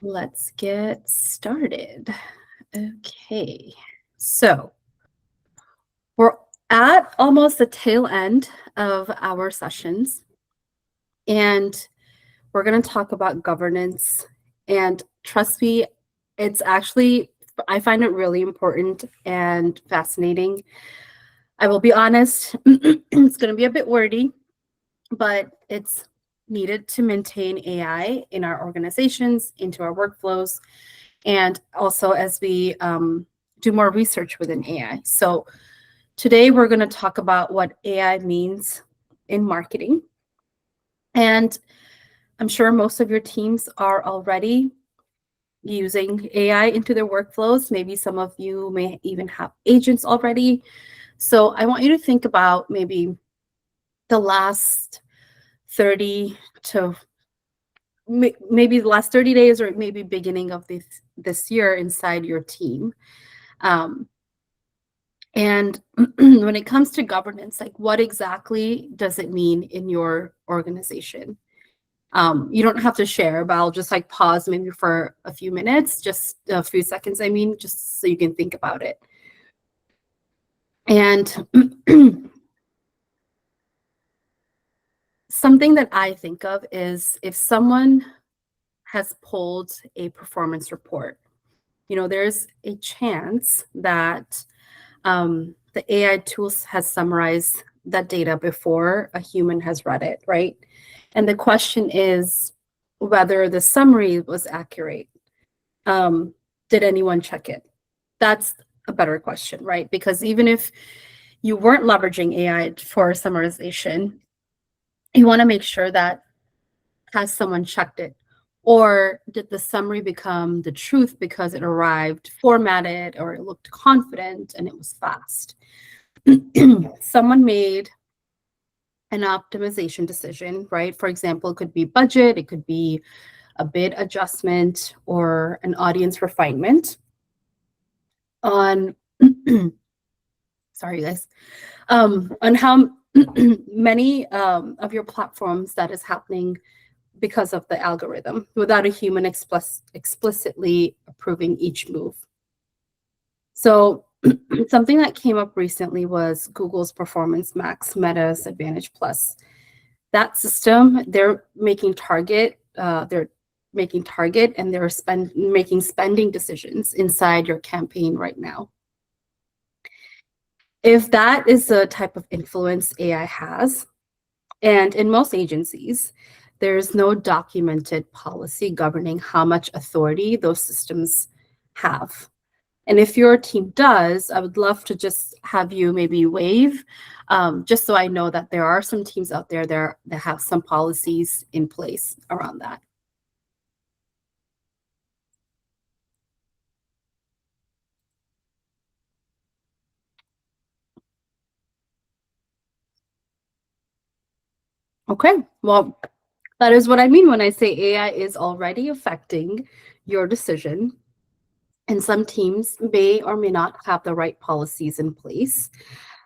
Let's get started. Okay, so we're at almost the tail end of our sessions, and we're going to talk about governance. And trust me, it's actually, I find it really important and fascinating. I will be honest, it's going to be a bit wordy, but it's needed to maintain AI in our organizations, into our workflows, and also as we do more research within AI. So today we're going to talk about what AI means in marketing. And I'm sure most of your teams are already using AI into their workflows. Maybe some of you may even have agents already. So I want you to think about maybe the last 30 to maybe the last 30 days or maybe beginning of this year inside your team. Um, And when it comes to governance, like what exactly does it mean in your organization? You don't have to share, but I'll just like pause maybe for a few minutes, just a few seconds, I mean, just so you can think about it. And something that I think of is if someone has pulled a performance report, there's a chance that the AI tools has summarized that data before a human has read it, right? And the question is whether the summary was accurate. Um, did anyone check it? That's a better question, right? Because even if you weren't leveraging AI for summarization, you want to make sure that has someone checked it? Or did the summary become the truth because it arrived formatted or it looked confident and it was fast? Someone made an optimization decision, right? For example, it could be budget, it could be a bid adjustment or an audience refinement on, sorry guys, on how many of your platforms that is happening because of the algorithm without a human explicitly approving each move. So something that came up recently was Google's Performance Max, Meta's Advantage Plus. That system, they're making target, and they're making spending decisions inside your campaign right now. If that is the type of influence AI has, and in most agencies, there's no documented policy governing how much authority those systems have. And if your team does, I would love to just have you maybe wave, just so I know that there are some teams out there that have some policies in place around that. Okay, well, that is what I mean when I say AI is already affecting your decision. And some teams may or may not have the right policies in place.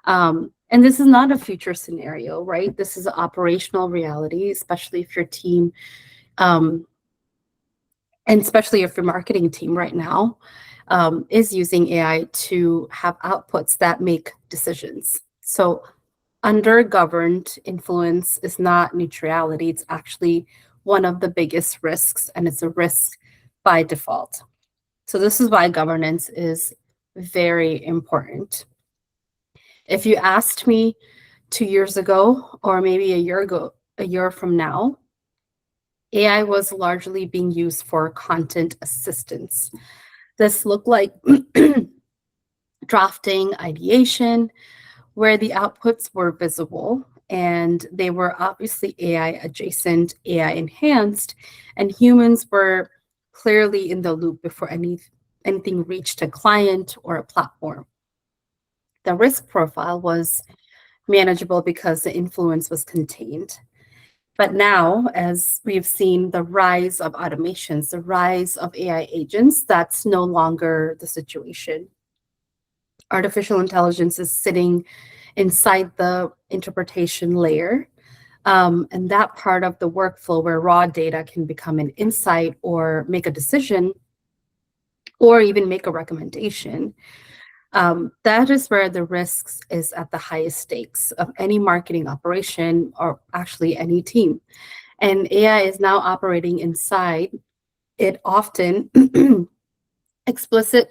And this is not a future scenario, right? This is an operational reality, especially if your team, um, and especially if your marketing team right now is using AI to have outputs that make decisions. So under governed influence is not neutrality. It's actually one of the biggest risks, and it's a risk by default. So this is why governance is very important. If you asked me 2 years ago, or maybe a year from now, AI was largely being used for content assistance. This looked like drafting, ideation, where the outputs were visible and they were obviously AI adjacent, AI enhanced, and humans were clearly in the loop before anything reached a client or a platform. The risk profile was manageable because the influence was contained. But now, as we've seen the rise of automations, the rise of AI agents, that's no longer the situation. Artificial intelligence is sitting inside the interpretation layer, And that part of the workflow where raw data can become an insight or make a decision or even make a recommendation, that is where the risks is at the highest stakes of any marketing operation or actually any team. And AI is now operating inside it, often explicitly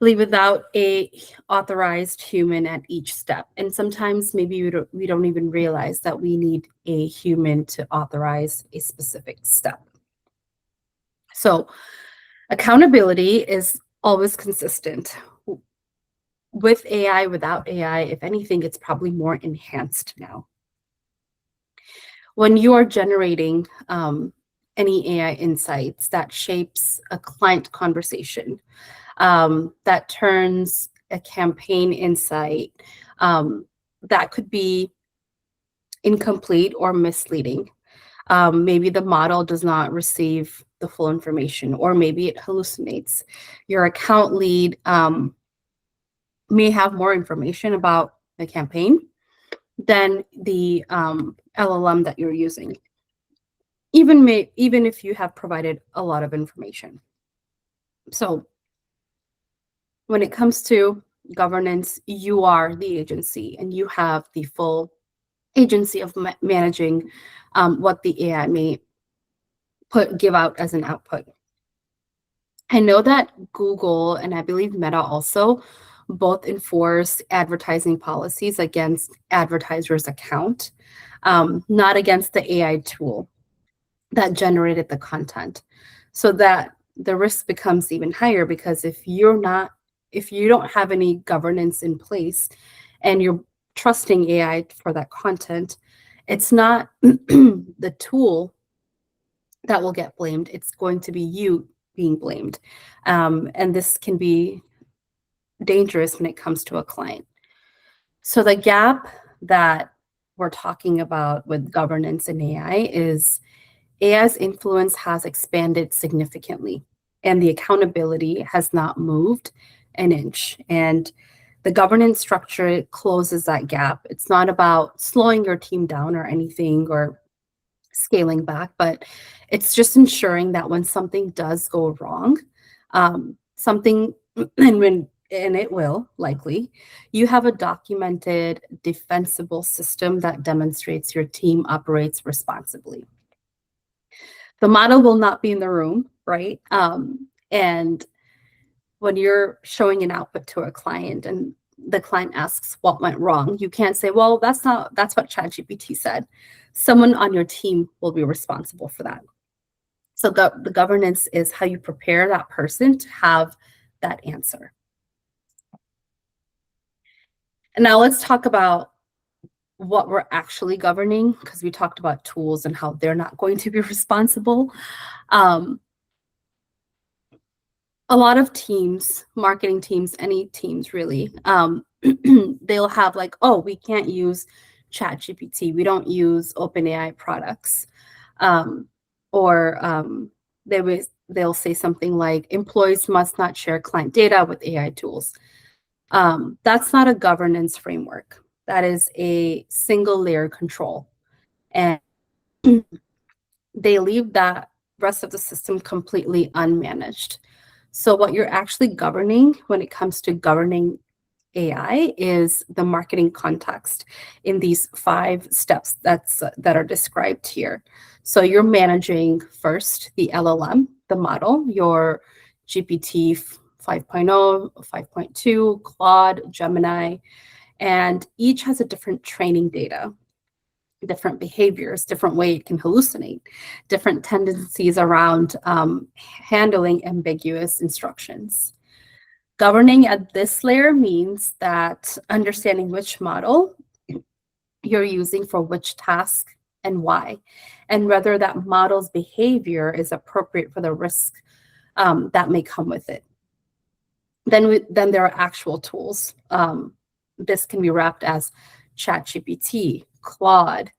without a authorized human at each step. And sometimes maybe we don't even realize that we need a human to authorize a specific step. So accountability is always consistent. With AI, without AI, if anything, it's probably more enhanced now. When you are generating any AI insights that shapes a client conversation, that turns a campaign insight, that could be incomplete or misleading. Maybe the model does not receive the full information, or maybe it hallucinates. Your account lead may have more information about the campaign than the LLM that you're using, even if you have provided a lot of information. So when it comes to governance, you are the agency and you have the full agency of managing what the AI may give out as an output. I know that Google and I believe Meta also both enforce advertising policies against advertisers' account, not against the AI tool that generated the content. So that the risk becomes even higher, because if you don't have any governance in place and you're trusting AI for that content, it's not the tool that will get blamed. It's going to be you being blamed. And this can be dangerous when it comes to a client. So the gap that we're talking about with governance in AI is AI's influence has expanded significantly, and the accountability has not moved an inch. And the governance structure closes that gap. It's not about slowing your team down or anything or scaling back, but it's just ensuring that when something does go wrong, something, and it will likely, you have a documented, defensible system that demonstrates your team operates responsibly. The model will not be in the room, right? And when you're showing an output to a client and the client asks what went wrong, you can't say, well, that's what ChatGPT said. Someone on your team will be responsible for that. So the governance is how you prepare that person to have that answer. And now let's talk about what we're actually governing, because we talked about tools and how they're not going to be responsible. A lot of teams, marketing teams, any teams really, they'll have like, oh, we can't use ChatGPT. We don't use OpenAI products. They'll say something like, employees must not share client data with AI tools. That's not a governance framework. That is a single layer control. And they leave that rest of the system completely unmanaged. So what you're actually governing when it comes to governing AI is the marketing context in these 5 steps that are described here. So you're managing first the LLM, the model, your GPT 5.0, 5.2, Claude, Gemini, and each has a different training data, different behaviors, different way it can hallucinate, different tendencies around handling ambiguous instructions. Governing at this layer means that understanding which model you're using for which task and why, and whether that model's behavior is appropriate for the risk that may come with it. Then there are actual tools. This can be wrapped as ChatGPT, Claude,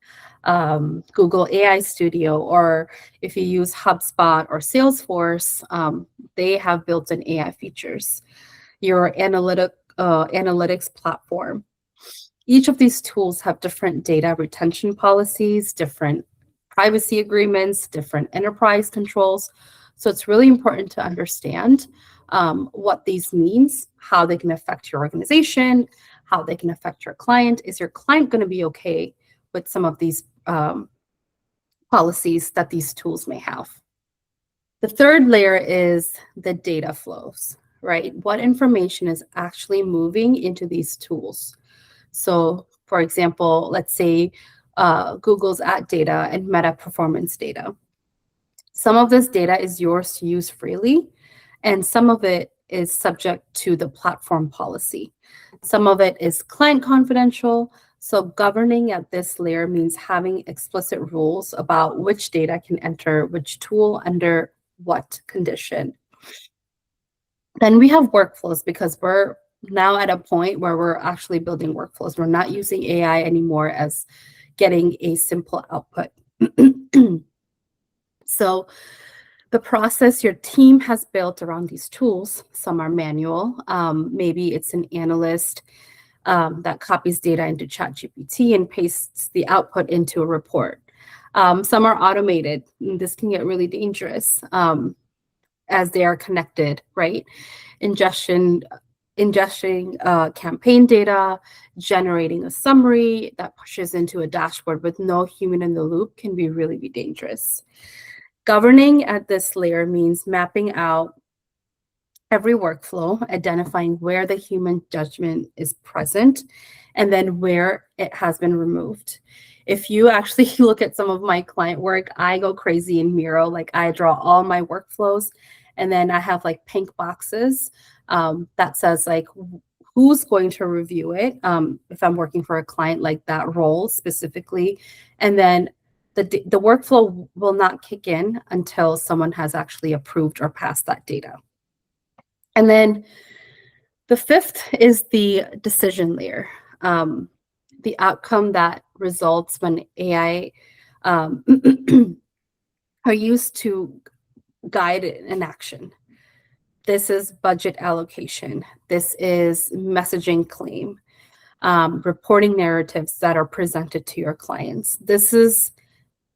Google AI Studio, or if you use HubSpot or Salesforce, they have built-in AI features. Your analytics platform. Each of these tools have different data retention policies, different privacy agreements, different enterprise controls. So it's really important to understand what these means, how they can affect your organization, how they can affect your client. Is your client going to be okay with some of these policies that these tools may have? The third layer is the data flows, right? What information is actually moving into these tools? So, for example, let's say Google's ad data and Meta performance data. Some of this data is yours to use freely, and some of it is subject to the platform policy. Some of it is client confidential. So governing at this layer means having explicit rules about which data can enter which tool under what condition. Then we have workflows, because we're now at a point where we're actually building workflows. We're not using AI anymore as getting a simple output. So the process your team has built around these tools, some are manual. Maybe it's an analyst that copies data into ChatGPT and pastes the output into a report. Some are automated. This can get really dangerous as they are connected, right? Ingesting campaign data, generating a summary that pushes into a dashboard with no human in the loop can really be dangerous. Governing at this layer means mapping out every workflow, identifying where the human judgment is present, and then where it has been removed. If you actually look at some of my client work, I go crazy in Miro. Like, I draw all my workflows, and then I have like pink boxes that says like who's going to review it, if I'm working for a client like that role specifically. And then the workflow will not kick in until someone has actually approved or passed that data. And then the fifth is the decision layer, the outcome that results when AI are used to guide an action. This is budget allocation. This is messaging claim, reporting narratives that are presented to your clients. This is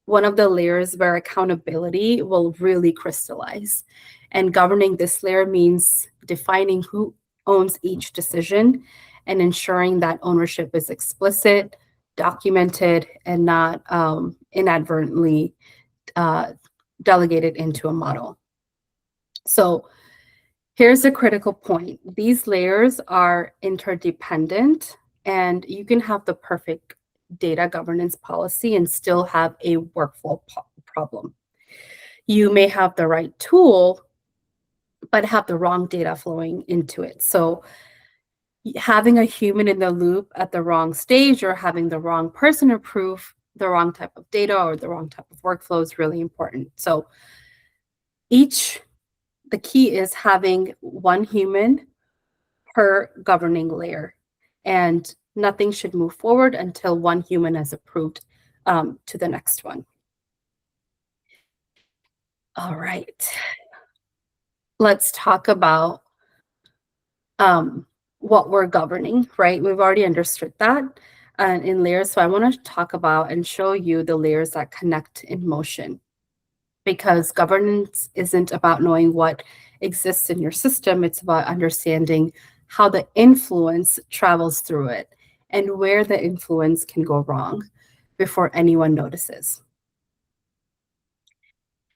one of the layers where accountability will really crystallize. And governing this layer means defining who owns each decision and ensuring that ownership is explicit, documented, and not inadvertently delegated into a model. So here's a critical point. These layers are interdependent, and you can have the perfect data governance policy and still have a workflow problem. You may have the right tool, but have the wrong data flowing into it. So having a human in the loop at the wrong stage, or having the wrong person approve the wrong type of data or the wrong type of workflow is really important. So the key is having one human per governing layer, and nothing should move forward until one human has approved to the next one. All right. Let's talk about what we're governing, right? We've already understood that in layers. So I want to talk about and show you the layers that connect in motion, because governance isn't about knowing what exists in your system. It's about understanding how the influence travels through it and where the influence can go wrong before anyone notices.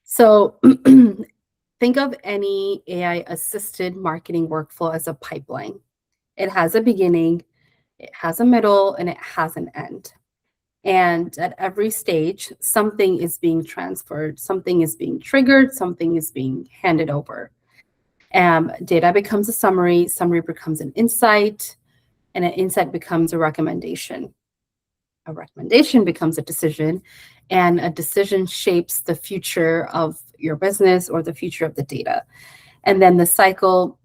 So think of any AI-assisted marketing workflow as a pipeline. It has a beginning, it has a middle, and it has an end. And at every stage, something is being transferred, something is being triggered, something is being handed over. Data becomes a summary becomes an insight, and an insight becomes a recommendation. A recommendation becomes a decision, and a decision shapes the future of your business or the future of the data. And then the cycle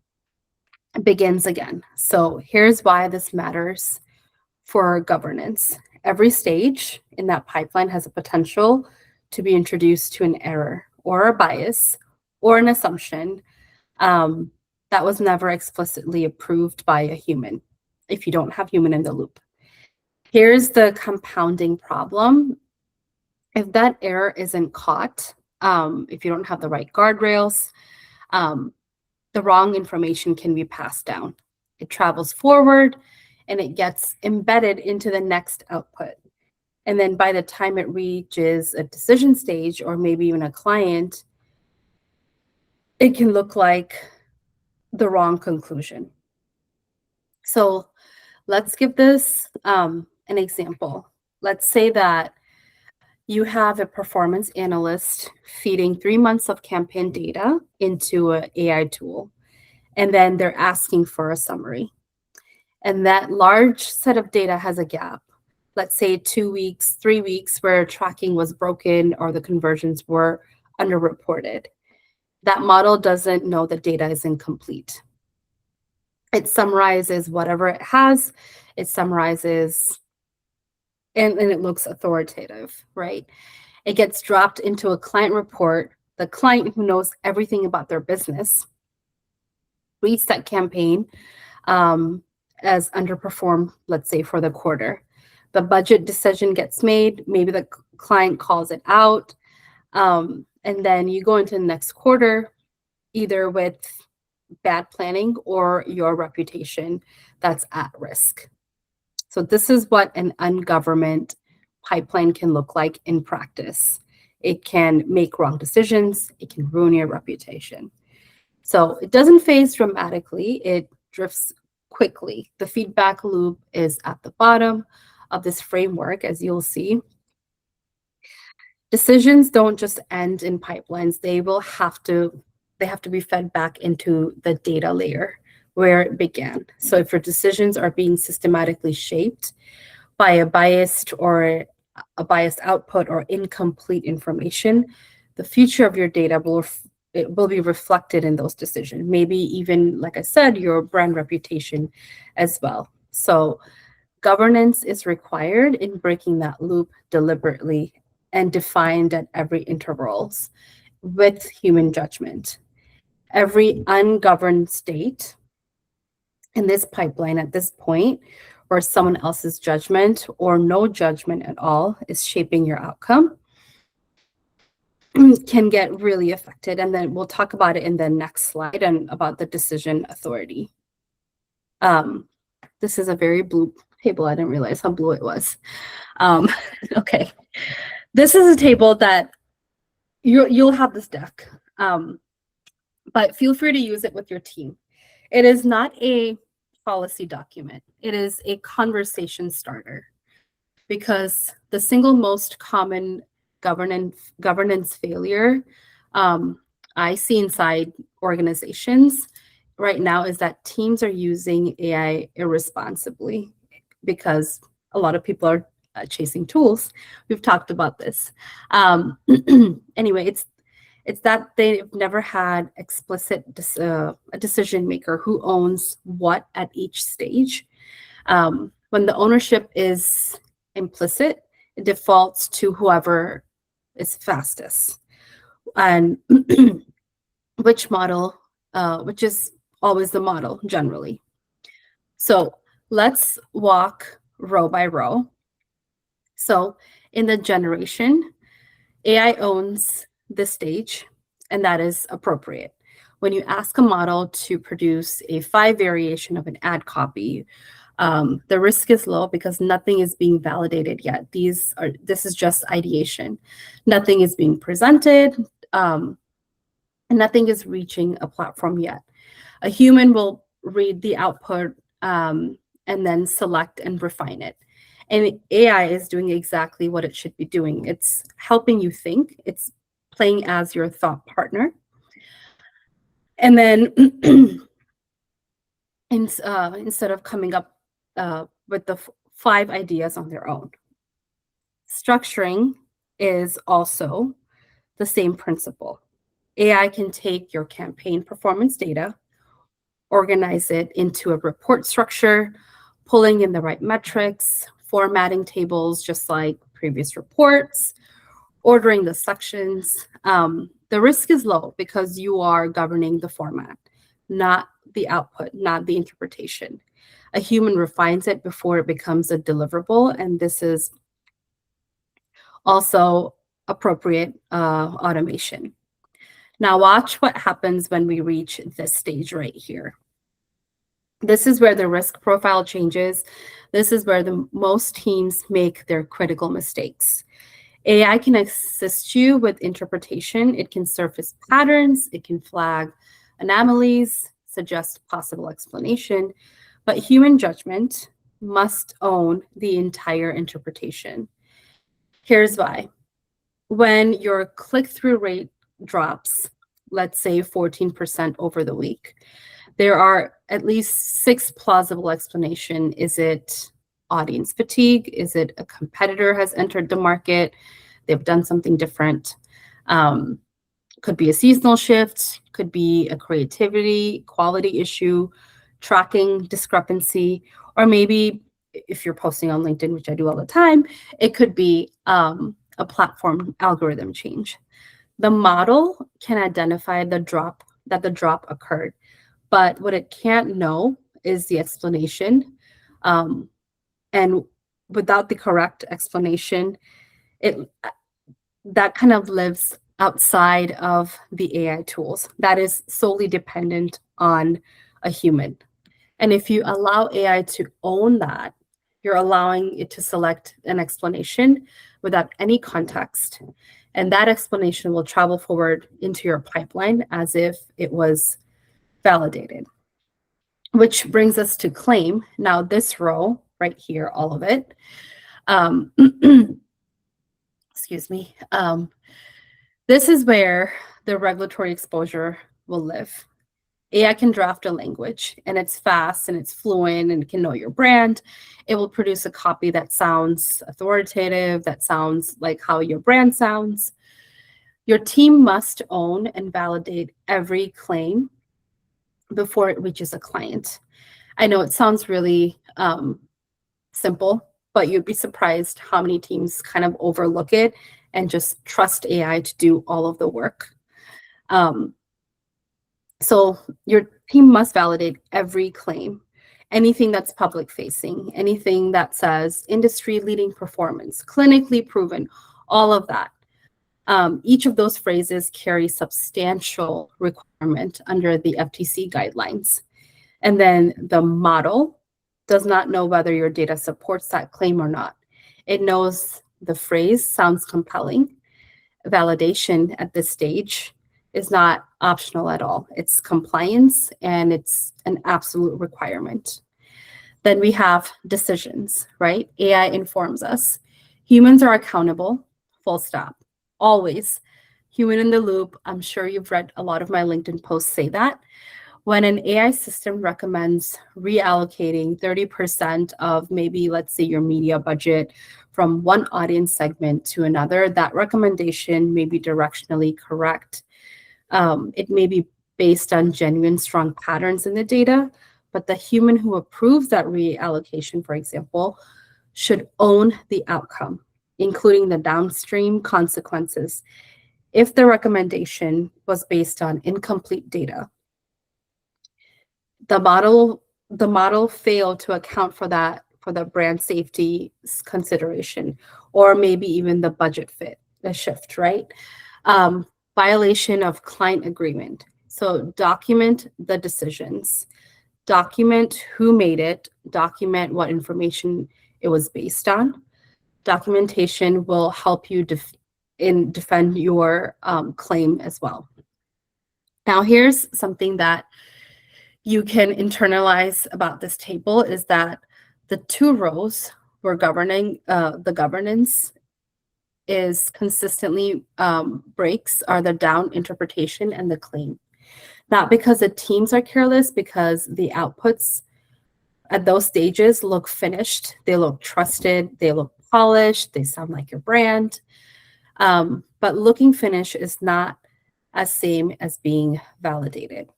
begins again. So here's why this matters for governance. Every stage in that pipeline has a potential to be introduced to an error or a bias or an assumption that was never explicitly approved by a human, if you don't have human in the loop. Here's the compounding problem. If that error isn't caught, if you don't have the right guardrails, the wrong information can be passed down. It travels forward and it gets embedded into the next output. And then by the time it reaches a decision stage or maybe even a client, it can look like the wrong conclusion. So let's give this an example. Let's say that you have a performance analyst feeding 3 months of campaign data into an AI tool, and then they're asking for a summary. And that large set of data has a gap. Let's say 2 weeks, 3 weeks where tracking was broken or the conversions were underreported. That model doesn't know the data is incomplete. It summarizes whatever it has. It summarizes, and it looks authoritative, right? It gets dropped into a client report. The client who knows everything about their business reads that campaign as underperformed, let's say, for the quarter. The budget decision gets made. Maybe the client calls it out. And then you go into the next quarter, either with bad planning or your reputation that's at risk. So this is what an ungoverned pipeline can look like in practice. It can make wrong decisions. It can ruin your reputation. So it doesn't phase dramatically. It drifts quickly. The feedback loop is at the bottom of this framework, as you'll see. Decisions don't just end in pipelines. They have to be fed back into the data layer where it began. So if your decisions are being systematically shaped by a biased output or incomplete information, the future of your data will be reflected in those decisions. Maybe even, like I said, your brand reputation as well. So governance is required in breaking that loop deliberately and defined at every intervals with human judgment. Every ungoverned state in this pipeline at this point, where someone else's judgment or no judgment at all is shaping your outcome, can get really affected. And then we'll talk about it in the next slide and about the decision authority. This is a very blue table. I didn't realize how blue it was. Okay. This is a table that you'll have this deck, but feel free to use it with your team. It is not a policy document. It is a conversation starter, because the single most common governance failure I see inside organizations right now is that teams are using AI irresponsibly, because a lot of people are chasing tools. We've talked about this. Anyway, it's that they've never had explicit a decision maker who owns what at each stage. When the ownership is implicit, it defaults to whoever is fastest, and which is always the model generally. So let's walk row by row. So in the generation, AI owns this stage, and that is appropriate. When you ask a model to produce a 5 variation of an ad copy, the risk is low because nothing is being validated yet. This is just ideation. Nothing is being presented, and nothing is reaching a platform yet. A human will read the output and then select and refine it. And AI is doing exactly what it should be doing. It's helping you think. It's playing as your thought partner. And then instead of coming up with the 5 ideas on their own. Structuring is also the same principle. AI can take your campaign performance data, organize it into a report structure, pulling in the right metrics, formatting tables just like previous reports, ordering the sections. The risk is low because you are governing the format, not the output, not the interpretation. A human refines it before it becomes a deliverable, and this is also appropriate automation. Now watch what happens when we reach this stage right here. This is where the risk profile changes. This is where the most teams make their critical mistakes. AI can assist you with interpretation. It can surface patterns. It can flag anomalies, suggest possible explanation, but human judgment must own the entire interpretation. Here's why. When your click-through rate drops, let's say 14% over the week, there are at least 6 plausible explanations. Is it audience fatigue? Is it a competitor has entered the market? They've done something different. Could be a seasonal shift, could be a creativity, quality issue, tracking discrepancy, or maybe if you're posting on LinkedIn, which I do all the time, it could be a platform algorithm change. The model can identify the drop occurred, but what it can't know is the explanation. And without the correct explanation, that kind of lives outside of the AI tools. That is solely dependent on a human. And if you allow AI to own that, you're allowing it to select an explanation without any context. And that explanation will travel forward into your pipeline as if it was validated. Which brings us to claim. Now this row right here, all of it, excuse me, this is where the regulatory exposure will live. AI can draft a language, and it's fast and it's fluent and it can know your brand. It will produce a copy that sounds authoritative, that sounds like how your brand sounds. Your team must own and validate every claim before it reaches a client. I know it sounds really simple, but you'd be surprised how many teams kind of overlook it and just trust AI to do all of the work. So your team must validate every claim, anything that's public facing, anything that says industry leading performance, clinically proven, all of that. Each of those phrases carry substantial requirement under the FTC guidelines. And then the model does not know whether your data supports that claim or not. It knows the phrase sounds compelling. Validation at this stage is not optional at all. It's compliance and it's an absolute requirement. Then we have decisions, right? AI informs us. Humans are accountable, full stop, always. Human in the loop. I'm sure you've read a lot of my LinkedIn posts say that. When an AI system recommends reallocating 30% of maybe, let's say, your media budget from one audience segment to another, that recommendation may be directionally correct. It may be based on genuine strong patterns in the data, but the human who approves that reallocation, for example, should own the outcome, including the downstream consequences, if the recommendation was based on incomplete data. The model failed to account for that, for the brand safety consideration, or maybe even the budget shift, right? Violation of client agreement. So document the decisions, document who made it, document what information it was based on. Documentation will help you defend your claim as well. Now, here's something that you can internalize about this table is that the two rows we're governing, the governance is consistently breaks are the down interpretation and the claim. Not because the teams are careless, because the outputs at those stages look finished, they look trusted, they look polished, they sound like your brand. But looking finished is not as same as being validated.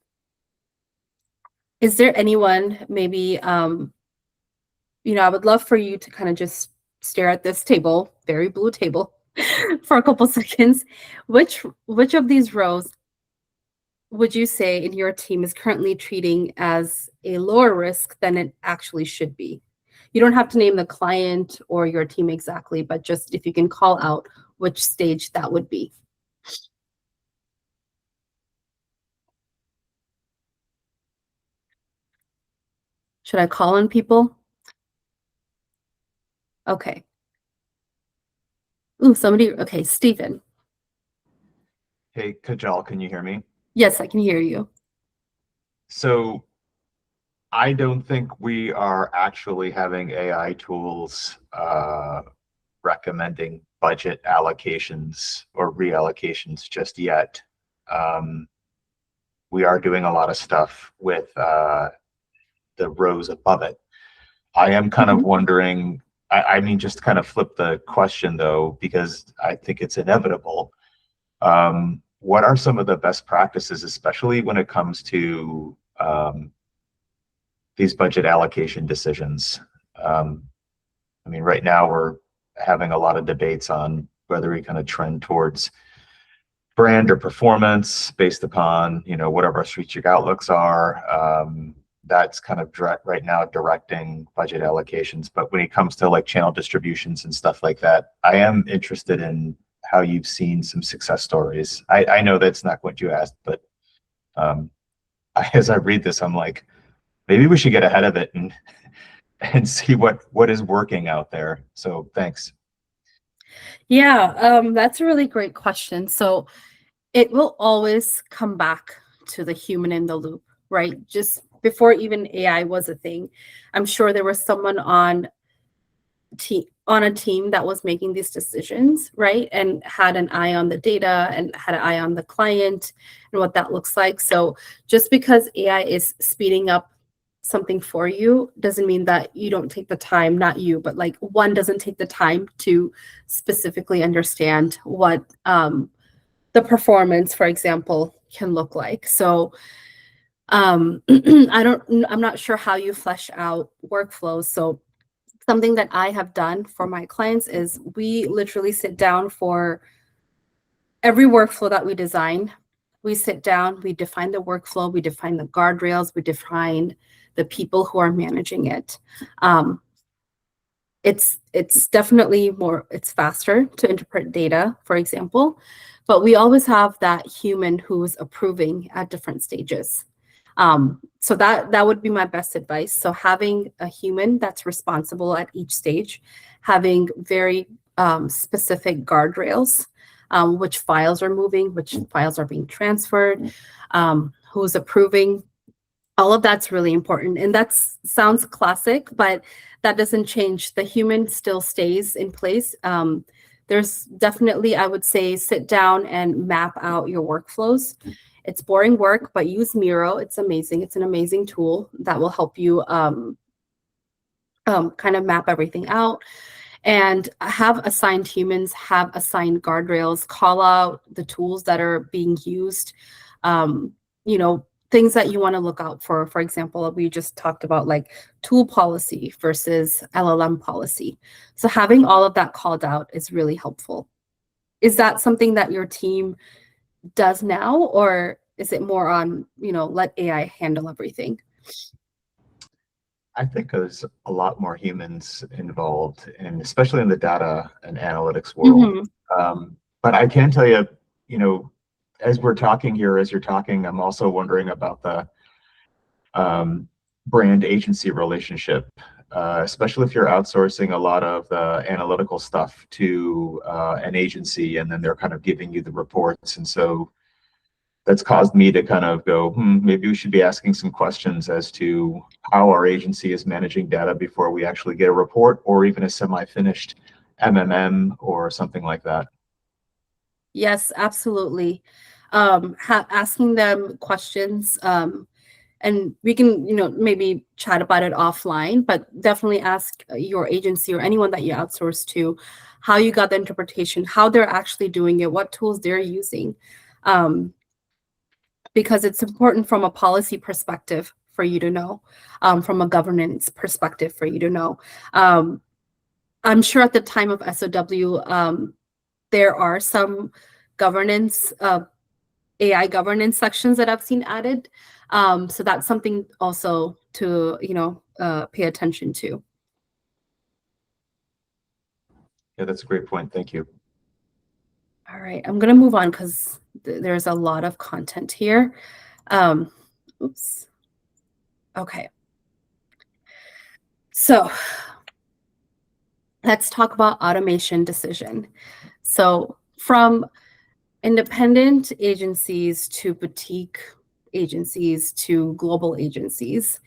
Is there anyone, maybe, I would love for you to kind of just stare at this table, very blue table, for a couple seconds. Which of these rows would you say in your team is currently treating as a lower risk than it actually should be? You don't have to name the client or your team exactly, but just if you can call out which stage that would be. Should I call on people? Okay. Ooh, somebody, okay, Stephen. Hey, Kajal, can you hear me? Yes, I can hear you. So I don't think we are actually having AI tools recommending budget allocations or reallocations just yet. Um, we are doing a lot of stuff with the rows above it. I am kind of Mhm. wondering, I mean, just kind of flip the question though, because I think it's inevitable. What are some of the best practices, especially when it comes to these budget allocation decisions? Um, I mean, right now we're having a lot of debates on whether we kind of trend towards brand or performance based upon, whatever our strategic outlooks are. That's kind of right now directing budget allocations. But when it comes to like channel distributions and stuff like that, I am interested in how you've seen some success stories. I know that's not what you asked, but um, as I read this, I'm like, maybe we should get ahead of it and see what is working out there. So thanks. Yeah, that's a really great question. So it will always come back to the human in the loop, right? Just before even AI was a thing, I'm sure there was someone on a team that was making these decisions, right? And had an eye on the data and had an eye on the client and what that looks like. So just because AI is speeding up something for you doesn't mean that you don't take the time, not you, but like one doesn't take the time to specifically understand what the performance, for example, can look like. So I'm not sure how you flesh out workflows. So something that I have done for my clients is we literally sit down for every workflow that we design. We sit down, we define the workflow, we define the guardrails, we define the people who are managing it. Um, it's definitely it's faster to interpret data, for example, but we always have that human who's approving at different stages. So that would be my best advice. So having a human that's responsible at each stage, having very specific guardrails, which files are moving, which files are being transferred, who's approving, all of that's really important. And that sounds classic, but that doesn't change. The human still stays in place. There's definitely, I would say, sit down and map out your workflows. It's boring work, but use Miro. It's amazing. It's an amazing tool that will help you kind of map everything out and have assigned humans, have assigned guardrails, call out the tools that are being used, um, things that you want to look out for. For example, we just talked about like tool policy versus LLM policy. So having all of that called out is really helpful. Is that something that your team does now, or is it more on, let AI handle everything? I think there's a lot more humans involved, and especially in the data and analytics world. Hmm. But I can tell you, you know, as we're talking here, as you're talking, I'm also wondering about the um, brand agency relationship, especially if you're outsourcing a lot of the analytical stuff to an agency, and then they're kind of giving you the reports. And so that's caused me to kind of go, maybe we should be asking some questions as to how our agency is managing data before we actually get a report or even a semi-finished MMM or something like that. Yes, absolutely. Asking them questions, and we can, maybe chat about it offline, but definitely ask your agency or anyone that you outsource to how you got the interpretation, how they're actually doing it, what tools they're using. Um, because it's important from a policy perspective for you to know, from a governance perspective for you to know. Um, I'm sure at the time of SOW, there are some governance AI governance sections that I've seen added. So that's something also to, pay attention to. Yeah, that's a great point. Thank you. All right, I'm going to move on because there's a lot of content here. Oops. Okay. So let's talk about automation decision. So from independent agencies to boutique agencies to global agencies,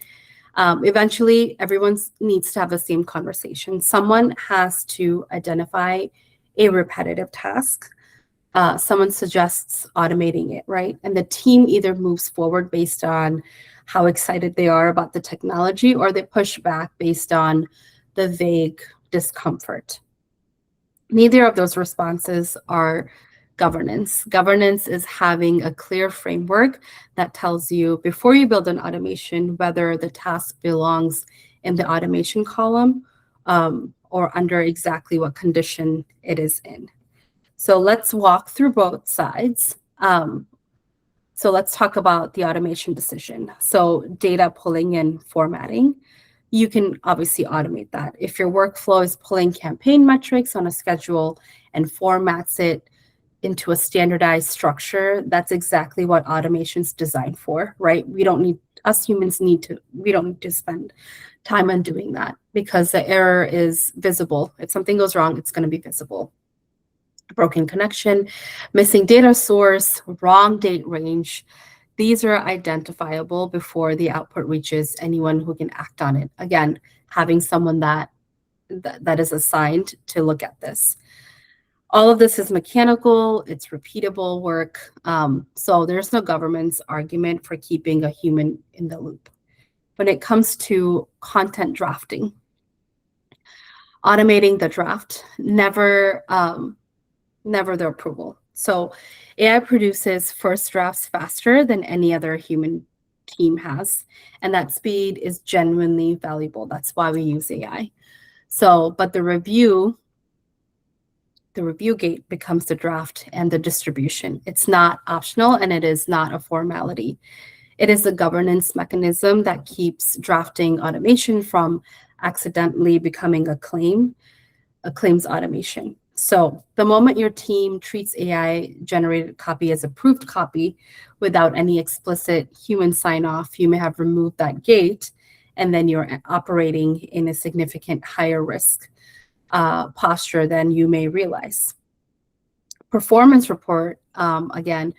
eventually everyone needs to have the same conversation. Someone has to identify a repetitive task. Someone suggests automating it, right? And the team either moves forward based on how excited they are about the technology, or they push back based on the vague discomfort. Neither of those responses are governance. Governance is having a clear framework that tells you before you build an automation whether the task belongs in the automation column or under exactly what condition it is in. So let's walk through both sides. So let's talk about the automation decision. So data pulling and formatting. You can obviously automate that. If your workflow is pulling campaign metrics on a schedule and formats it into a standardized structure, that's exactly what automation's designed for, right? We don't need to spend time on doing that because the error is visible. If something goes wrong, it's going to be visible. Broken connection, missing data source, wrong date range. These are identifiable before the output reaches anyone who can act on it. Again, having someone that is assigned to look at this. All of this is mechanical, it's repeatable work. So there's no government's argument for keeping a human in the loop. When it comes to content drafting, automating the draft, never the approval. So AI produces first drafts faster than any other human team has, and that speed is genuinely valuable. That's why we use AI. So, but the review gate becomes the draft and the distribution. It's not optional and it is not a formality. It is a governance mechanism that keeps drafting automation from accidentally becoming a claims automation. So the moment your team treats AI-generated copy as approved copy without any explicit human sign-off, you may have removed that gate, and then you're operating in a significant higher risk posture than you may realize. Performance report, again,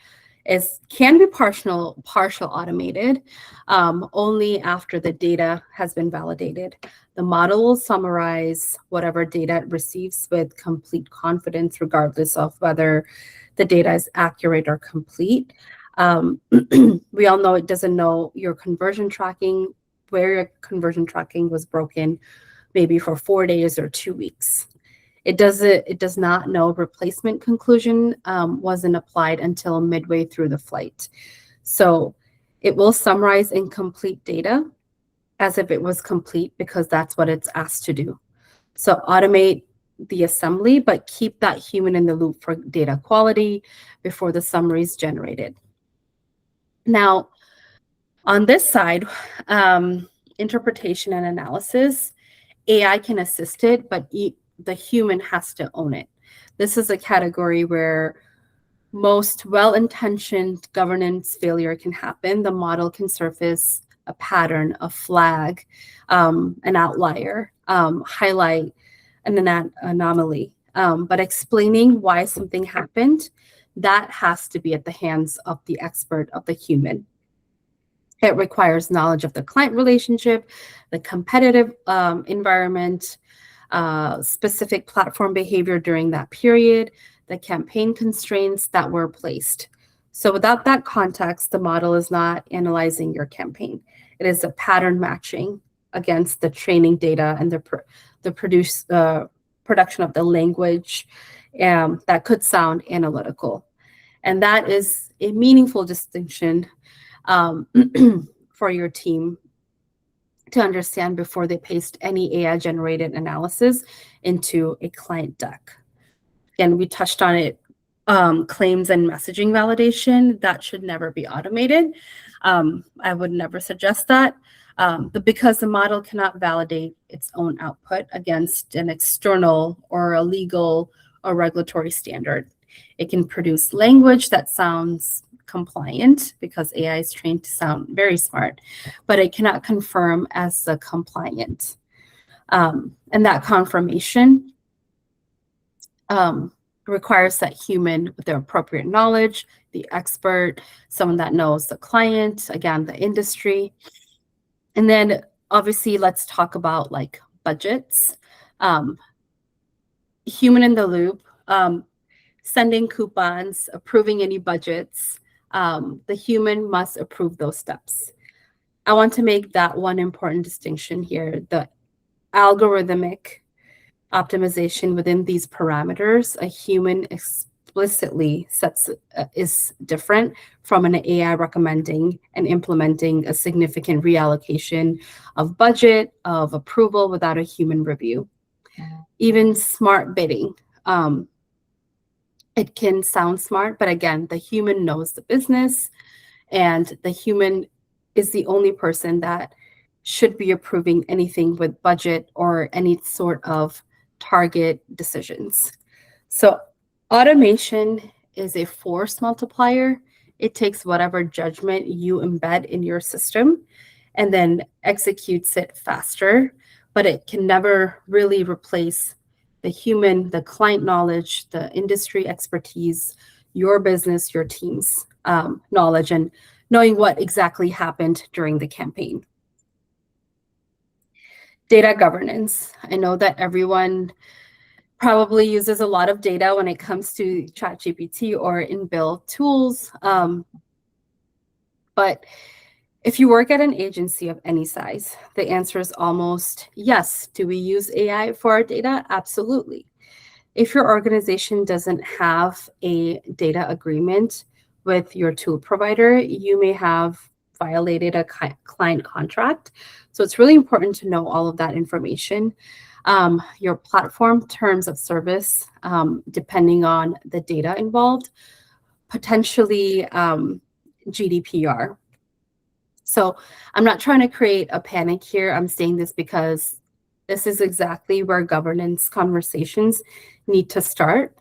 can be partial automated only after the data has been validated. The model will summarize whatever data it receives with complete confidence, regardless of whether the data is accurate or complete. We all know it doesn't know your conversion tracking, where your conversion tracking was broken, maybe for 4 days or 2 weeks. It does not know replacement conclusion wasn't applied until midway through the flight. So it will summarize incomplete data as if it was complete because that's what it's asked to do. So automate the assembly, but keep that human in the loop for data quality before the summary is generated. Now, on this side, interpretation and analysis, AI can assist it, but the human has to own it. This is a category where most well-intentioned governance failure can happen. The model can surface a pattern, a flag, an outlier, highlight an anomaly. But explaining why something happened, that has to be at the hands of the expert, of the human. It requires knowledge of the client relationship, the competitive environment, specific platform behavior during that period, the campaign constraints that were placed. So without that context, the model is not analyzing your campaign. It is a pattern matching against the training data and the production of the language that could sound analytical. And that is a meaningful distinction for your team to understand before they paste any AI-generated analysis into a client deck. Again, we touched on it claims and messaging validation, that should never be automated. I would never suggest that. But because the model cannot validate its own output against an external or a legal or regulatory standard. It can produce language that sounds compliant because AI is trained to sound very smart, but it cannot confirm as a compliant. And that confirmation requires that human with the appropriate knowledge, the expert, someone that knows the client, again, the industry. And then obviously let's talk about like budgets. Human in the loop, sending coupons, approving any budgets. The human must approve those steps. I want to make that one important distinction here. The algorithmic optimization within these parameters, a human explicitly sets is different from an AI recommending and implementing a significant reallocation of budget, of approval without a human review. Even smart bidding. It can sound smart, but again, the human knows the business, and the human is the only person that should be approving anything with budget or any sort of target decisions. So automation is a force multiplier. It takes whatever judgment you embed in your system and then executes it faster, but it can never really replace the human, the client knowledge, the industry expertise, your business, your team's knowledge, and knowing what exactly happened during the campaign. Data governance. I know that everyone probably uses a lot of data when it comes to ChatGPT or inbuilt tools. But if you work at an agency of any size, the answer is almost yes. Do we use AI for our data? Absolutely. If your organization doesn't have a data agreement with your tool provider, you may have violated a client contract. So it's really important to know all of that information. Your platform terms of service, depending on the data involved, potentially GDPR. So I'm not trying to create a panic here. I'm saying this because this is exactly where governance conversations need to start,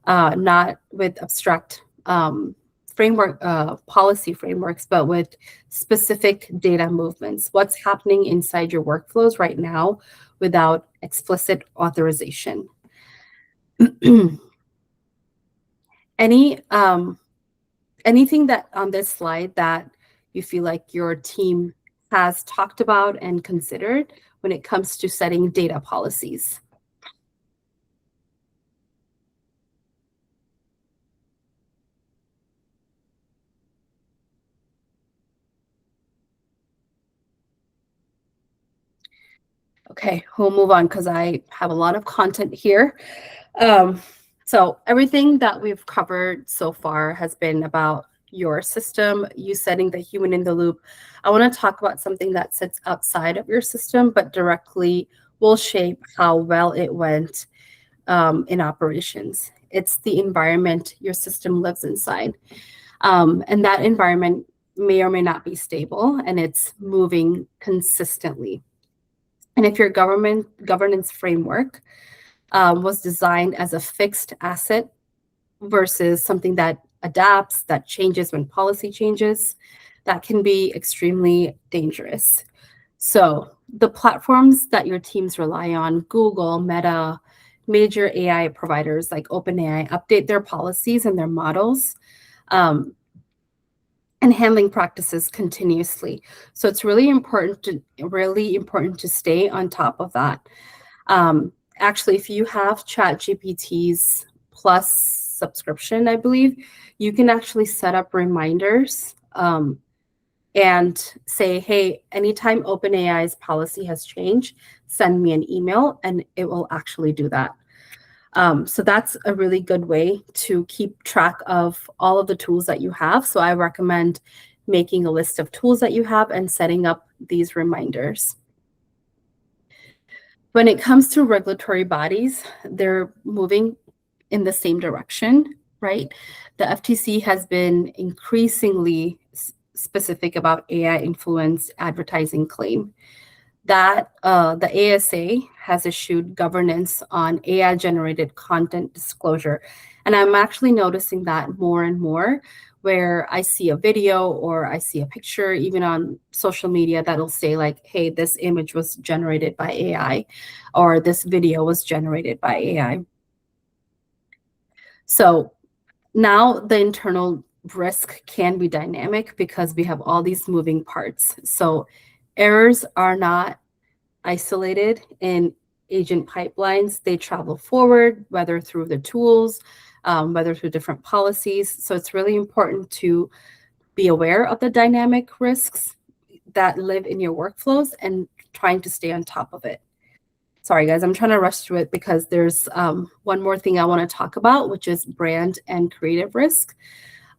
not with abstract policy frameworks, but with specific data movements. What's happening inside your workflows right now without explicit authorization? Anything that on this slide that you feel like your team has talked about and considered when it comes to setting data policies? Okay, we'll move on because I have a lot of content here. So everything that we've covered so far has been about your system, you setting the human in the loop. I want to talk about something that sits outside of your system, but directly will shape how well it went in operations. It's the environment your system lives inside. And that environment may or may not be stable, and it's moving consistently. And if your governance framework was designed as a fixed asset versus something that adapts, that changes when policy changes, that can be extremely dangerous. So the platforms that your teams rely on, Google, Meta, major AI providers like OpenAI, update their policies and their models and handling practices continuously. So it's really important to stay on top of that. Actually, if you have ChatGPT's Plus subscription, I believe, you can actually set up reminders and say, hey, anytime OpenAI's policy has changed, send me an email, and it will actually do that. So that's a really good way to keep track of all of the tools that you have. So I recommend making a list of tools that you have and setting up these reminders. When it comes to regulatory bodies, they're moving in the same direction. right? The FTC has been increasingly specific about AI influence advertising claim. That the ASA has issued governance on AI generated content disclosure. And I'm actually noticing that more and more, where I see a video or I see a picture, even on social media, that'll say, like, hey, this image was generated by AI, or this video was generated by AI. So now the internal risk can be dynamic because we have all these moving parts. So errors are not isolated in agent pipelines. They travel forward, whether through the tools, whether through different policies. So it's really important to be aware of the dynamic risks that live in your workflows and trying to stay on top of it. Sorry, guys, I'm trying to rush through it because there's one more thing I want to talk about, which is brand and creative risk.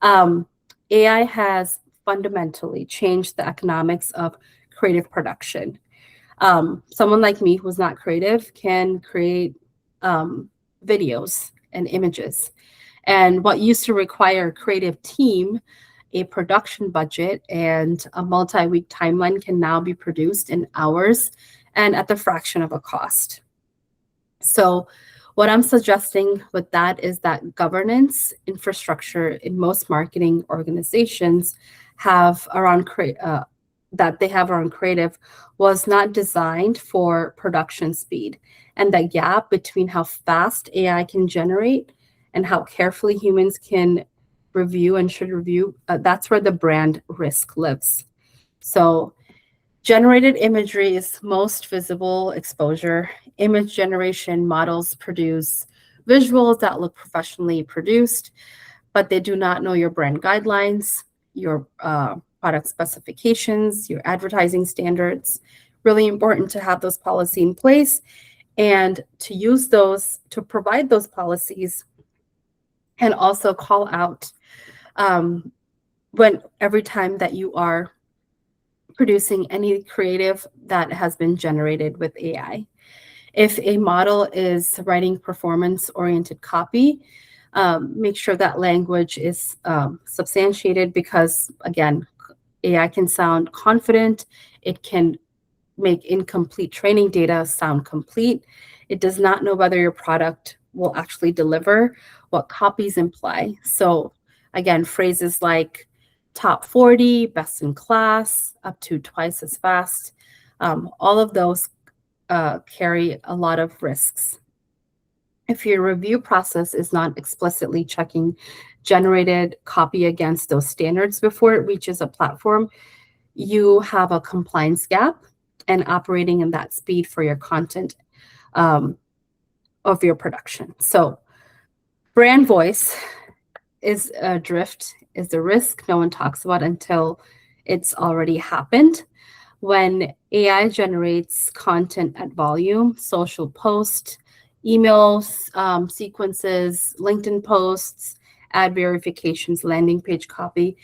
AI has fundamentally changed the economics of creative production. Someone like me who's not creative can create videos and images. And what used to require a creative team, a production budget, and a multi-week timeline can now be produced in hours and at the fraction of a cost. So what I'm suggesting with that is that governance infrastructure in most marketing organizations have around that they have around creative was not designed for production speed. And that gap between how fast AI can generate and how carefully humans can review and should review, that's where the brand risk lives. So generated imagery is most visible exposure. Image generation models produce visuals that look professionally produced, but they do not know your brand guidelines, your product specifications, your advertising standards. Really important to have those policies in place and to use those to provide those policies, and also call out when every time that you are producing any creative that has been generated with AI. If a model is writing performance-oriented copy, make sure that language is substantiated because, again, AI can sound confident. It can make incomplete training data sound complete. It does not know whether your product will actually deliver what copies imply. So again, phrases like top 40, best in class, up to twice as fast, all of those carry a lot of risks. If your review process is not explicitly checking generated copy against those standards before it reaches a platform, you have a compliance gap and operating in that speed for your content of your production. So brand voice is a drift, is a risk no one talks about until it's already happened. When AI generates content at volume, social posts, emails, sequences, LinkedIn posts, ad verifications, landing page copy,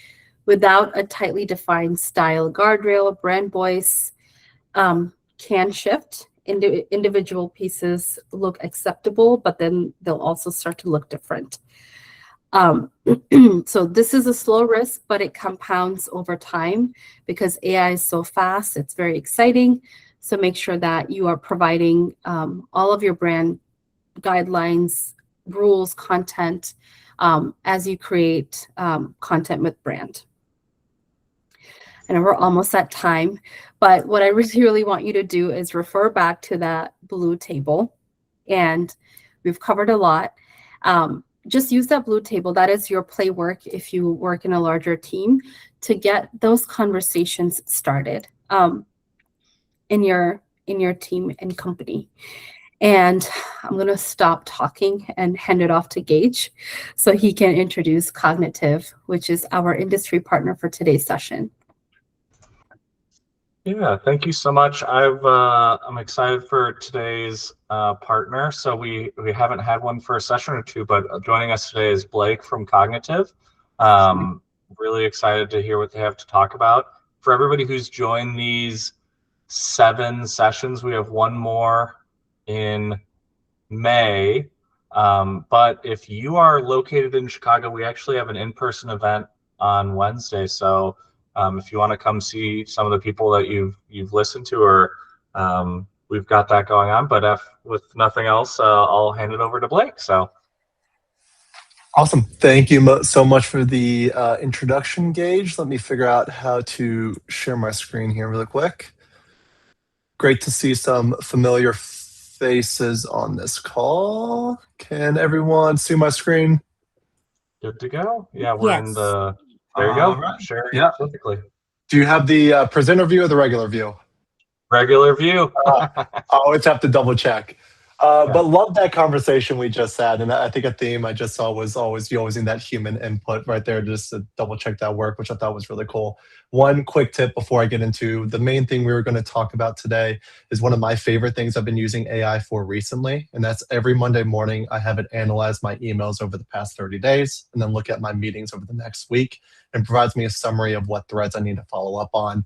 without a tightly defined style guardrail, brand voice can shift. Individual pieces look acceptable, but then they'll also start to look different. So this is a slow risk, but it compounds over time because AI is so fast. It's very exciting. So make sure that you are providing all of your brand guidelines, rules, content as you create content with brand. I know we're almost at time, but what I really want you to do is refer back to that blue table. And we've covered a lot. Just use that blue table. That is your play work if you work in a larger team to get those conversations started in your team and company. And I'm going to stop talking and hand it off to Gage so he can introduce Cognitiv, which is our industry partner for today's session. Yeah, thank you so much. I'm excited for today's partner. So we haven't had one for a session or two, but joining us today is Blake from Cognitiv. Really excited to hear what they have to talk about. For everybody who's joined these 7 sessions, we have one more in May. But if you are located in Chicago, we actually have an in-person event on Wednesday. So if you want to come see some of the people that you've listened to, or we've got that going on. But if with nothing else, I'll hand it over to Blake. So. Awesome. Thank you so much for the introduction, Gage. Let me figure out how to share my screen here really quick. Great to see some familiar faces on this call. Can everyone see my screen? Good to go. Yeah, we're in the. There you go. Right. Sure. Yeah. Perfectly. Do you have the presenter view or the regular view? Regular view. I always have to double check. But love that conversation we just had. And I think a theme I just saw was always using that human input right there just to double check that work, which I thought was really cool. One quick tip before I get into the main thing we were going to talk about today is one of my favorite things I've been using AI for recently. And that's every Monday morning, I have it analyze my emails over the past 30 days and then look at my meetings over the next week and provides me a summary of what threads I need to follow up on,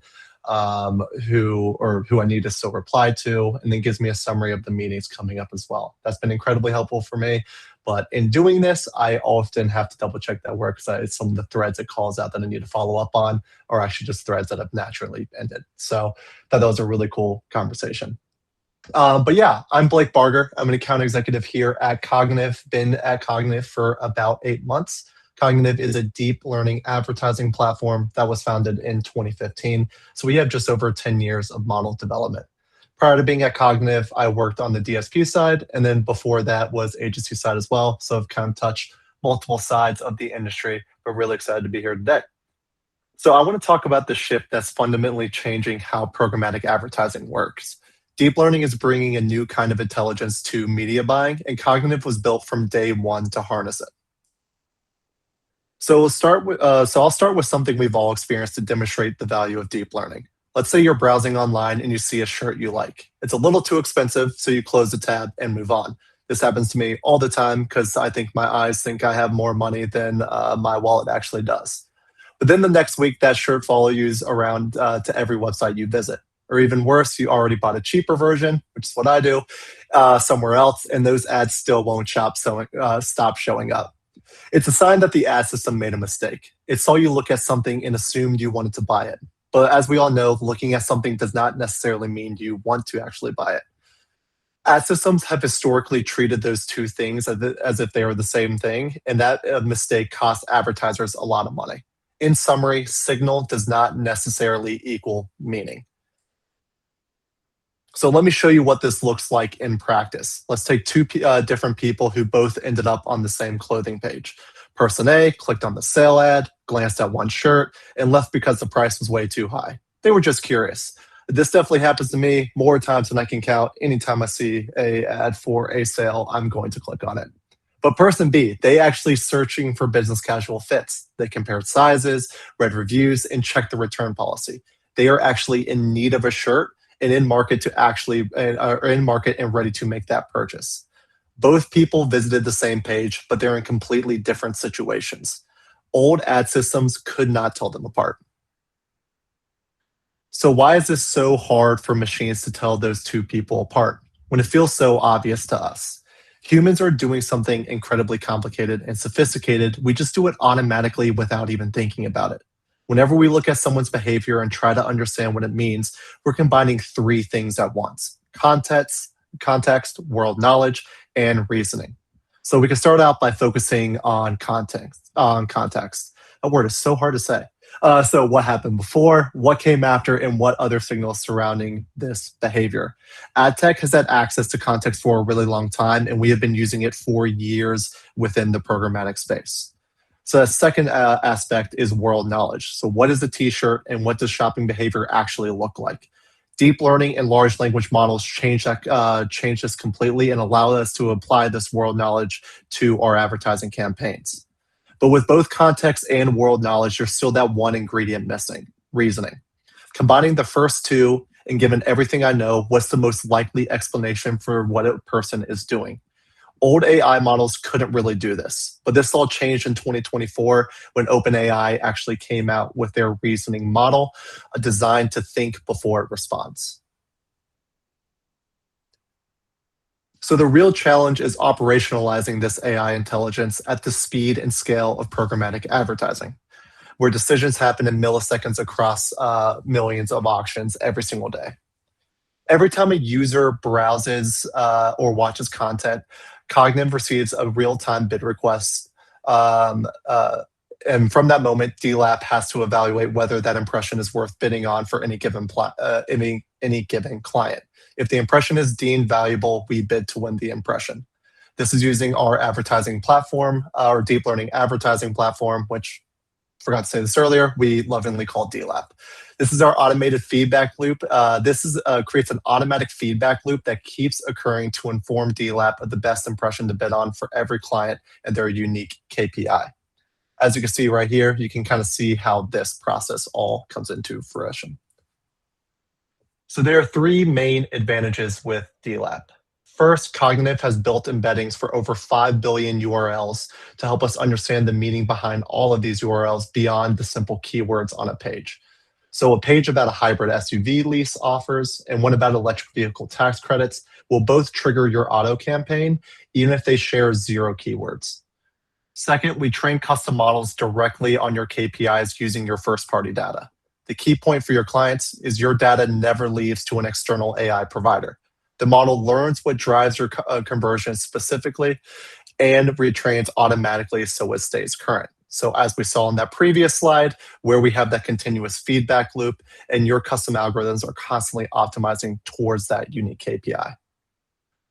who I need to still reply to, and then gives me a summary of the meetings coming up as well. That's been incredibly helpful for me. But in doing this, I often have to double check that work because it's some of the threads it calls out that I need to follow up on, or actually just threads that have naturally ended. So that was a really cool conversation. But yeah, I'm Blake Bargar. I'm an account executive here at Cognitiv. Been at Cognitiv for about 8 months. Cognitiv is a deep learning advertising platform that was founded in 2015. So we have just over 10 years of model development. Prior to being at Cognitiv, I worked on the DSP side, and then before that was agency side as well. So I've kind of touched multiple sides of the industry, but really excited to be here today. So I want to talk about the shift that's fundamentally changing how programmatic advertising works. Deep learning is bringing a new kind of intelligence to media buying, and Cognitiv was built from day one to harness it. So I'll start with something we've all experienced to demonstrate the value of deep learning. Let's say you're browsing online and you see a shirt you like. It's a little too expensive, so you close the tab and move on. This happens to me all the time because I think my eyes think I have more money than my wallet actually does. But then the next week, that shirt follows you around to every website you visit. Or even worse, you already bought a cheaper version, which is what I do, somewhere else, and those ads still won't stop showing up. It's a sign that the ad system made a mistake. It saw you look at something and assumed you wanted to buy it. But as we all know, looking at something does not necessarily mean you want to actually buy it. Ad systems have historically treated those two things as if they were the same thing, and that mistake costs advertisers a lot of money. In summary, signal does not necessarily equal meaning. So let me show you what this looks like in practice. Let's take two different people who both ended up on the same clothing page. Person A clicked on the sale ad, glanced at one shirt, and left because the price was way too high. They were just curious. This definitely happens to me more times than I can count. Anytime I see an ad for a sale, I'm going to click on it. But person B, they actually searching for business casual fits. They compared sizes, read reviews, and checked the return policy. They are actually in need of a shirt and in market and ready to make that purchase. Both people visited the same page, but they're in completely different situations. Old ad systems could not tell them apart. So why is this so hard for machines to tell those two people apart when it feels so obvious to us? Humans are doing something incredibly complicated and sophisticated. We just do it automatically without even thinking about it. Whenever we look at someone's behavior and try to understand what it means, we're combining three things at once: context, world knowledge, and reasoning. So we can start out by focusing on context. A word is so hard to say. So what happened before, what came after, and what other signals surrounding this behavior. Ad tech has had access to context for a really long time, and we have been using it for years within the programmatic space. So the second aspect is world knowledge. So what is the t-shirt and what does shopping behavior actually look like? Deep learning and large language models change this completely and allow us to apply this world knowledge to our advertising campaigns. But with both context and world knowledge, there's still that one ingredient missing: reasoning. Combining the first two and given everything I know, what's the most likely explanation for what a person is doing? Old AI models couldn't really do this, but this all changed in 2024 when OpenAI actually came out with their reasoning model, designed to think before it responds. So the real challenge is operationalizing this AI intelligence at the speed and scale of programmatic advertising, where decisions happen in milliseconds across millions of auctions every single day. Every time a user browses or watches content, Cognitiv receives a real-time bid request. And from that moment, DLAP has to evaluate whether that impression is worth bidding on for any given client. If the impression is deemed valuable, we bid to win the impression. This is using our advertising platform, our deep learning advertising platform, which, forgot to say this earlier, we lovingly call DLAP. This is our automated feedback loop. This creates an automatic feedback loop that keeps occurring to inform DLAP of the best impression to bid on for every client and their unique KPI. As you can see right here, you can kind of see how this process all comes into fruition. So there are three main advantages with DLAP. First, Cognitiv has built embeddings for over 5 billion URLs to help us understand the meaning behind all of these URLs beyond the simple keywords on a page. So a page about a hybrid SUV lease offers and one about electric vehicle tax credits will both trigger your auto campaign, even if they share 0 keywords. Second, we train custom models directly on your KPIs using your first-party data. The key point for your clients is your data never leaves to an external AI provider. The model learns what drives your conversion specifically and retrains automatically so it stays current. So as we saw in that previous slide, where we have that continuous feedback loop and your custom algorithms are constantly optimizing towards that unique KPI.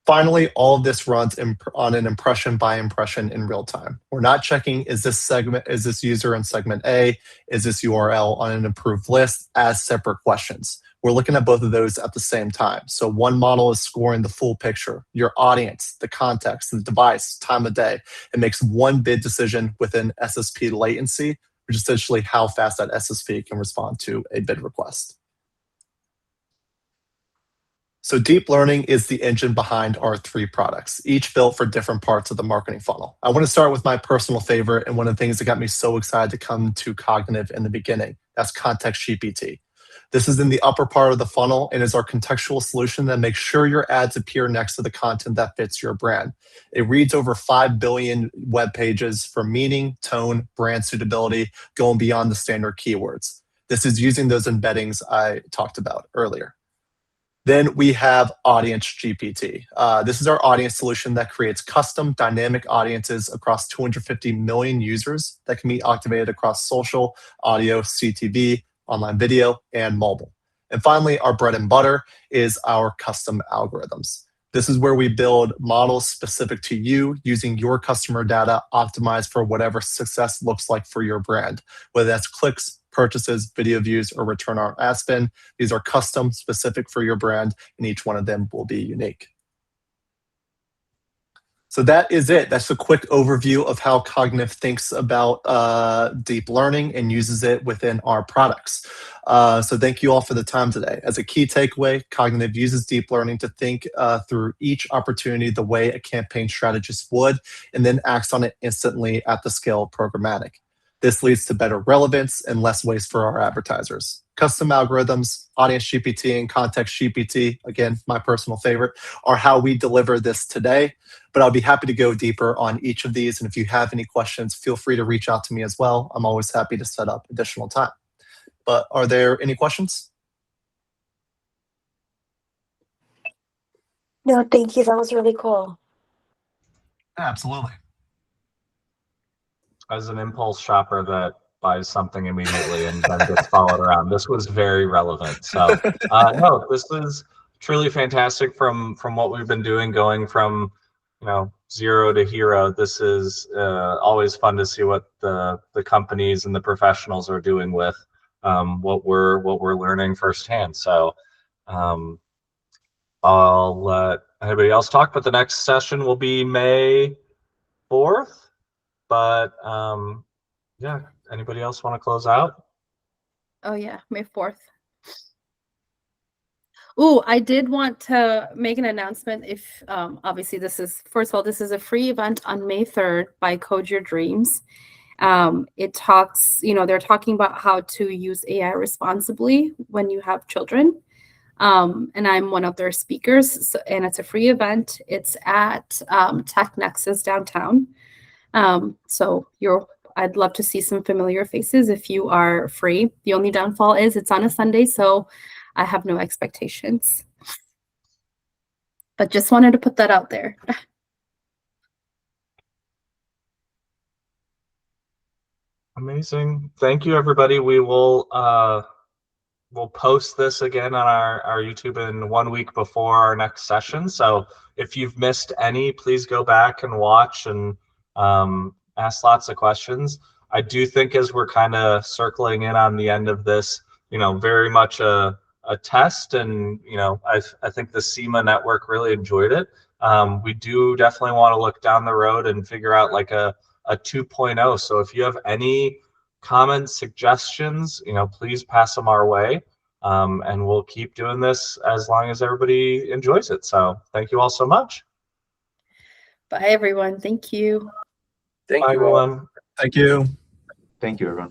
Finally, all of this runs on an impression by impression in real time. We're not checking, is this user in segment A, is this URL on an approved list as separate questions. We're looking at both of those at the same time. So one model is scoring the full picture, your audience, the context, the device, time of day. It makes one bid decision within SSP latency, which is essentially how fast that SSP can respond to a bid request. So deep learning is the engine behind our 3 products, each built for different parts of the marketing funnel. I want to start with my personal favorite and one of the things that got me so excited to come to Cognitiv in the beginning. That's Context GPT. This is in the upper part of the funnel and is our contextual solution that makes sure your ads appear next to the content that fits your brand. It reads over 5 billion web pages for meaning, tone, brand suitability, going beyond the standard keywords. This is using those embeddings I talked about earlier. Then we have Audience GPT. This is our audience solution that creates custom dynamic audiences across 250 million users that can be activated across social, audio, CTV, online video, and mobile. And finally, our bread and butter is our custom algorithms. This is where we build models specific to you using your customer data optimized for whatever success looks like for your brand, whether that's clicks, purchases, video views, or return on ad spend. These are custom, specific for your brand, and each one of them will be unique. So that is it. That's a quick overview of how Cognitiv thinks about deep learning and uses it within our products. So thank you all for the time today. As a key takeaway, Cognitiv uses deep learning to think through each opportunity the way a campaign strategist would, and then acts on it instantly at the scale of programmatic. This leads to better relevance and less waste for our advertisers. Custom algorithms, Audience GPT, and Context GPT, again, my personal favorite, are how we deliver this today. But I'll be happy to go deeper on each of these. And if you have any questions, feel free to reach out to me as well. I'm always happy to set up additional time. But are there any questions? No, thank you. That was really cool. Absolutely. As an impulse shopper that buys something immediately and then gets followed around, this was very relevant. So no, this is truly fantastic from what we've been doing, going from 0 to hero. This is always fun to see what the companies and the professionals are doing with what we're learning firsthand. So I'll let anybody else talk, but the next session will be May 4th. But yeah, anybody else want to close out? Oh yeah, May 4th. Ooh, I did want to make an announcement. If obviously this is, first of all, this is a free event on May 3rd by Code Your Dreams. It talks, they're talking about how to use AI responsibly when you have children. And I'm one of their speakers, and it's a free event. It's at Tech Nexus downtown. I'd love to see some familiar faces if you are free. The only downfall is it's on a Sunday, so I have no expectations. But just wanted to put that out there. Amazing. Thank you, everybody. We will we'll post this again on our YouTube in 1 week before our next session. So if you've missed any, please go back and watch and ask lots of questions. I do think as we're kind of circling in on the end of this, very much a test, and I think the CIMA network really enjoyed it. We do definitely want to look down the road and figure out like a 2.0. So if you have any comments, suggestions, please pass them our way, and we'll keep doing this as long as everybody enjoys it. So thank you all so much. Bye, everyone. Thank you. Bye, everyone. Thank you. Thank you, everyone.